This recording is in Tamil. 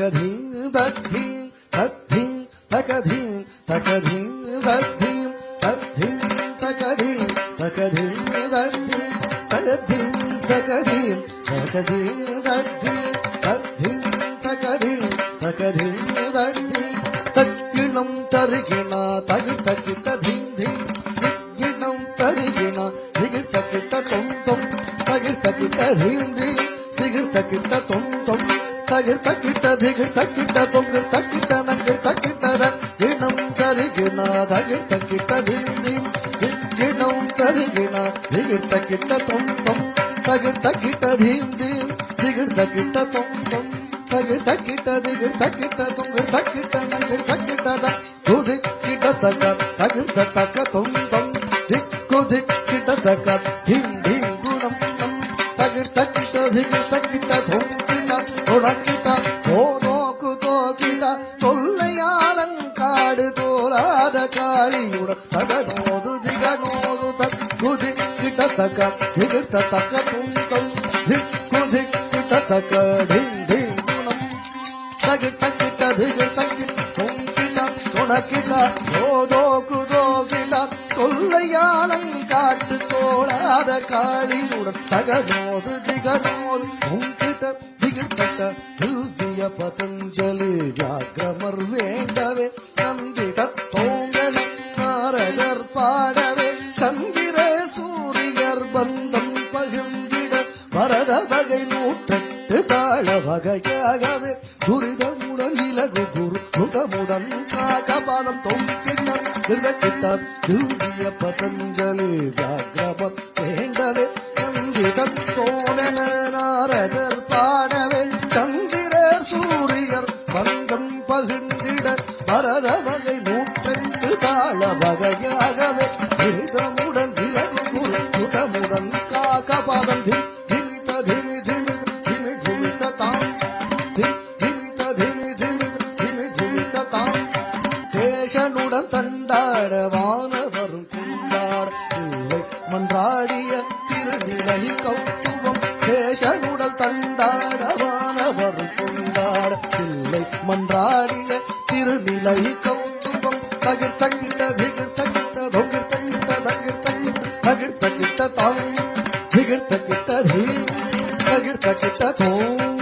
takadhim dadhim dadhim takadhim takadhim dadhim dadhim takadhim takadhim dadhim takadhim takadhim takadhim dadhim dadhim takadhim takadhim dadhim takkinam tarigina tagi takita dhim dhim takkinam tarigina digir takita tom tom tagir takita dhim dhim digir takita tom tom tagir takita digir takita tongir takita nangir takita ginam tarigina tagir takita dhim dhim ginam tarigina digir takita tom tom tagir takita dhim dhim digir takita tom tom tagir takita digir takita tongir takita nangir takita kudik kita taka tagir taka tom tom dik kudik kita taka dhim dhim gunam nam tagir takita digir takita tom kita oda kita odo kudo kita தொல்லையாலன் காடு தோலாத காளியுடன் தகனோது திகனோது தக்குதி கிட்ட தக்க திகிட்ட தக்க துந்தம் திக்குதி கிட்ட தக்க டிங் டிங் குணம் தகிட்ட கிட்ட திகிட்ட கிட்ட துங்கிட்ட துணக்கிட்ட ஓதோ குதோ கிட்ட தொல்லையாலன் காட்டு தோலாத காளியுடன் தகனோது திகனோது துங்கிட்ட திகிட்ட திருத்திய பதஞ்சலி வியாக்கிரமர் வேண்டவே நந்திட தோங்கன நாரதர் பாடவே சந்திர சூரியர் பந்தம் பகிர்ந்திட வரத வகை நூற்றெட்டு தாழ வகையாகவே துரிதமுடன் இலகு குரு முகமுடன் காகபாதம் தொங்கிட்டார் திருக்கிட்டார் திருத்திய பதஞ்சலி வியாக்கிரமர் வேண்டவே நந்திட தோங்கன நாரதர் பாடவே சந்திர சூரியர் பந்தம் பகிர்ந்திட பரத வகை நூற்றெட்டு தாழ வகையாகவே திருதமுடன் இலகு குரு முகமுடன் காகபாதம் திமித திமி திமி திமி திமித தாம் திமித திமி திமி திமி திமித தாம் சேஷனுடன் தண்டாட வானவரும் கொண்டாட இல்லை மன்றாடிய திருநிலை கௌத்துவம் சேஷனுடல் தண்டாட வானவரும் கொண்டாட இல்லை மன்றாடிய திருநிலை கௌத்துவம் தகிர் தகிட்ட திகிர் தகிட்ட தொகிர் தகிட்ட தகிர் தகிட்ட தகிர் தகிட்ட தாம் திகிர் தகிட்ட தீ தகிர் தகிட்ட தோம்